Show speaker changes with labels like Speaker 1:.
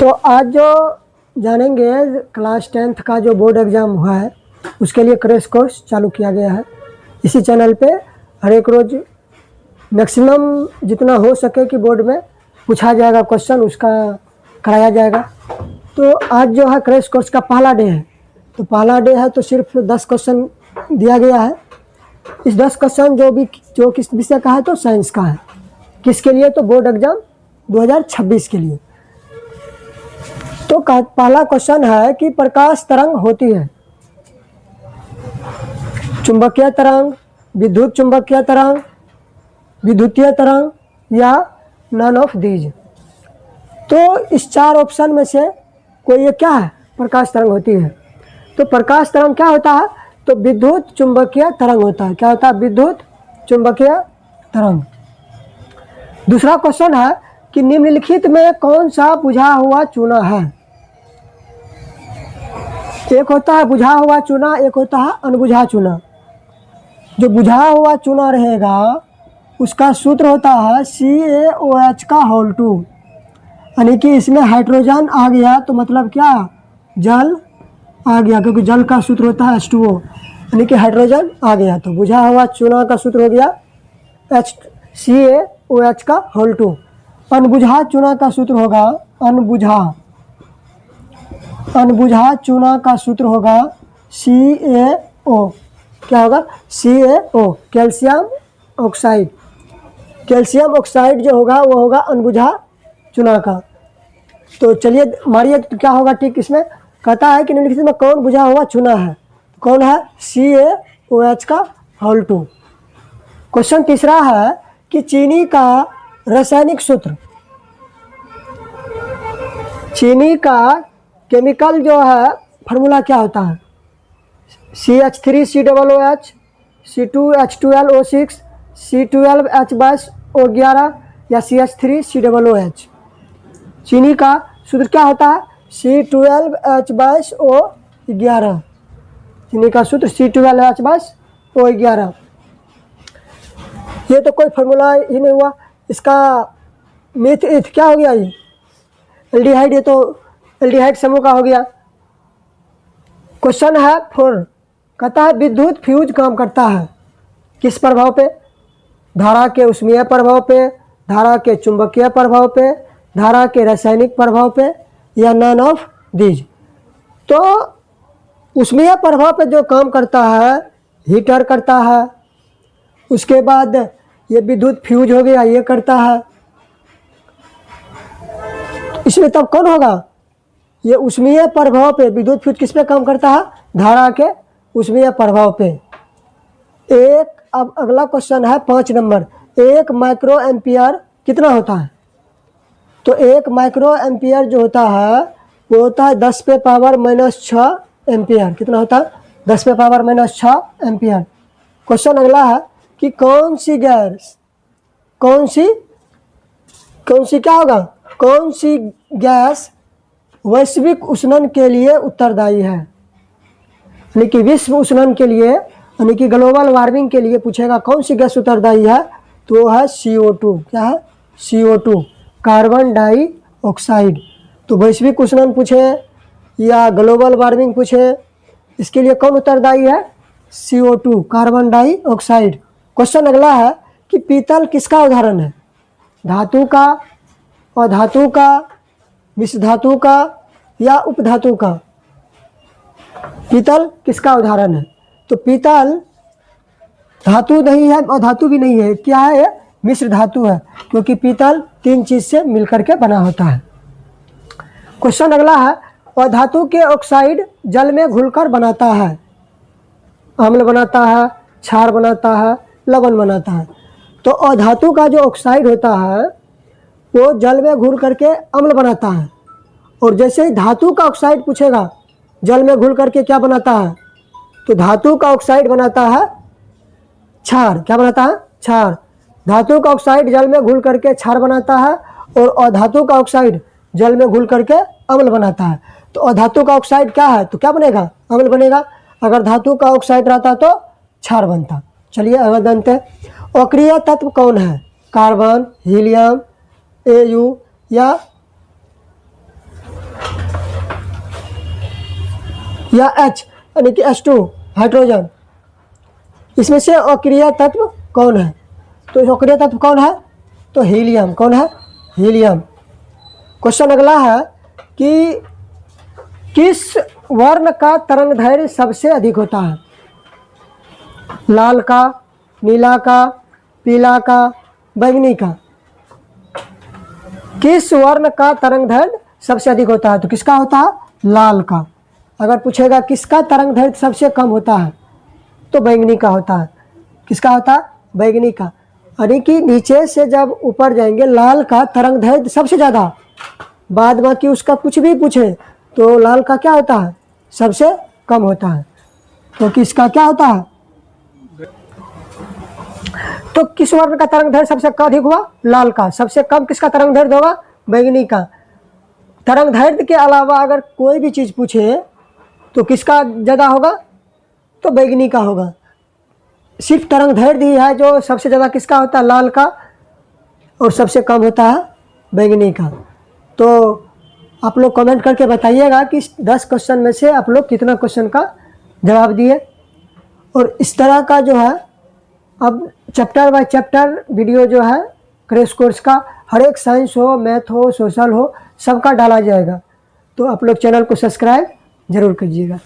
Speaker 1: तो आज जो जानेंगे क्लास 10th का जो बोर्ड एग्ज़ाम हुआ है उसके लिए क्रैश कोर्स चालू किया गया है। इसी चैनल पे हर एक रोज़ मैक्सिमम जितना हो सके कि बोर्ड में पूछा जाएगा क्वेश्चन उसका कराया जाएगा। तो आज जो है क्रैश कोर्स का पहला डे है। तो पहला डे है तो सिर्फ 10 क्वेश्चन दिया गया है। इस 10 क्वेश्चन जो किस विषय का है तो साइंस का है। किसके लिए? तो बोर्ड एग्ज़ाम 2026 के लिए। तो पहला क्वेश्चन है कि प्रकाश तरंग होती है चुंबकीय तरंग, विद्युत चुंबकीय तरंग, विद्युतीय तरंग या नन ऑफ दीज। तो इस चार ऑप्शन में से कोई ये क्या है? प्रकाश तरंग होती है। तो प्रकाश तरंग क्या होता है? तो विद्युत चुंबकीय तरंग होता है। क्या होता है? विद्युत चुंबकीय तरंग। दूसरा क्वेश्चन है कि निम्नलिखित में कौन सा बुझा हुआ चूना है? एक होता है बुझा हुआ चूना, एक होता है अनबुझा चूना। जो बुझा हुआ चूना रहेगा उसका सूत्र होता है CaOH का होल 2, यानी कि इसमें हाइड्रोजन आ गया तो मतलब क्या? जल आ गया, क्योंकि जल का सूत्र होता है H2O, यानी कि हाइड्रोजन आ गया। तो बुझा हुआ चूना का सूत्र हो गया CaOH का होल 2। अनबुझा चूना का सूत्र होगा अनबुझा चूना का सूत्र होगा CaO। क्या होगा? CaO, calcium oxide. Calcium oxide जो होगा वो होगा अनबुझा चूना का। तो चलिए मारिए, तो क्या होगा ठीक इसमें? कहता है कि निम्नलिखित में कौन बुझा हुआ चूना है? कौन है? CaOH का होल 2। क्वेश्चन तीसरा है कि चीनी का रासायनिक सूत्र, चीनी का केमिकल जो है फार्मूला क्या होता है? CH3COOH, C2H12O6, C12H22O11 या CH3COOH। चीनी का सूत्र क्या होता है? C12H22O11। चीनी का सूत्र C12H22O11। ये तो कोई फार्मूला ही नहीं हुआ। इसका मिथ इथ क्या हो गया? ये एल्डिहाइड, ये तो एल्डिहाइड समूह का हो गया। क्वेश्चन है 4, कहता है विद्युत फ्यूज काम करता है किस प्रभाव पे? धारा के ऊष्मीय प्रभाव पे, धारा के चुंबकीय प्रभाव पे, धारा के रासायनिक प्रभाव पे या नन ऑफ दीज। तो ऊष्मीय प्रभाव पे जो काम करता है हीटर करता है। उसके बाद ये विद्युत फ्यूज हो गया, ये करता है। इसमें तब कौन होगा? ये ऊष्मीय प्रभाव पे विद्युत फ्यूज किस पे काम करता है? धारा के ऊष्मीय प्रभाव पे। अब अगला क्वेश्चन है 5 नंबर। 1 माइक्रो एम्पियर कितना होता है? तो 1 माइक्रो एम्पियर जो होता है वो होता है 10⁻⁻6 एम्पियर। कितना होता है? 10⁻⁻6 एम्पियर। क्वेश्चन अगला है कि कौन सी गैस क्या होगा? कौन सी गैस वैश्विक उष्णन के लिए उत्तरदायी है? यानी कि विश्व उष्णन के लिए, यानी कि ग्लोबल वार्मिंग के लिए पूछेगा कौन सी गैस उत्तरदायी है, तो वो है CO2। क्या है? CO2, carbon dioxide. तो वैश्विक उष्णन पूछे या ग्लोबल वार्मिंग पूछे, इसके लिए कौन उत्तरदायी है? CO2, carbon dioxide. क्वेश्चन अगला है कि पीतल किसका उदाहरण है? धातु का, अधातु का, मिश्र धातु का या उपधातु का? पीतल किसका उदाहरण है? तो पीतल धातु नहीं है और धातु भी नहीं है। क्या है? मिश्र धातु है, क्योंकि पीतल 3 चीज से मिलकर के बना होता है। क्वेश्चन अगला है अधातु के ऑक्साइड जल में घुलकर बनाता है। अम्ल बनाता है, क्षार बनाता है, लवण बनाता है। तो अधातु का जो ऑक्साइड होता है वो जल में घुल करके अम्ल बनाता है। और जैसे ही धातु का ऑक्साइड पूछेगा जल में घुल करके क्या बनाता है, तो धातु का ऑक्साइड बनाता है क्षार। क्या बनाता है? क्षार। धातु का ऑक्साइड जल में घुल करके क्षार बनाता है और अधातु का ऑक्साइड जल में घुल करके अम्ल बनाता है। तो अधातु का ऑक्साइड क्या है? तो क्या बनेगा? अम्ल बनेगा। अगर धातु का ऑक्साइड रहता तो क्षार बनता। चलिए अगला जानते हैं। अक्रिय तत्व कौन है? कार्बन, हीलियम, Au या या H यानी कि H2 हाइड्रोजन। इसमें से अक्रिय तत्व कौन है? तो अक्रिय तत्व कौन है? तो हीलियम। कौन है? हीलियम। क्वेश्चन अगला है कि किस वर्ण का तरंगदैर्घ्य सबसे अधिक होता है? लाल का, नीला का, पीला का, बैंगनी का। किस वर्ण का तरंगदैर्घ्य सबसे अधिक होता है? तो किसका होता है? लाल का। अगर पूछेगा किसका तरंगदैर्घ्य सबसे कम होता है, तो बैंगनी का होता है। किसका होता है? बैंगनी का। यानी कि नीचे से जब ऊपर जाएंगे, लाल का तरंगदैर्घ्य सबसे ज़्यादा, बाद बाकी उसका कुछ भी पूछे तो लाल का क्या होता है? सबसे कम होता है। तो किसका क्या होता है? तो किस वर्ण का तरंगदैर्घ्य सबसे अधिक हुआ? लाल का। सबसे कम किसका तरंगदैर्घ्य होगा? बैंगनी का। तरंगदैर्घ्य के अलावा अगर कोई भी चीज़ पूछे तो किसका ज़्यादा होगा? तो बैंगनी का होगा। सिर्फ तरंगदैर्घ्य ही है जो सबसे ज़्यादा किसका होता है? लाल का। और सबसे कम होता है बैंगनी का। तो आप लोग कमेंट करके बताइएगा कि 10 क्वेश्चन में से आप लोग कितना क्वेश्चन का जवाब दिए। और इस तरह का जो है अब चैप्टर बाय चैप्टर वीडियो जो है क्रैश कोर्स का, हर एक साइंस हो, मैथ हो, सोशल हो, सबका डाला जाएगा। तो आप लोग चैनल को सब्सक्राइब ज़रूर कीजिएगा।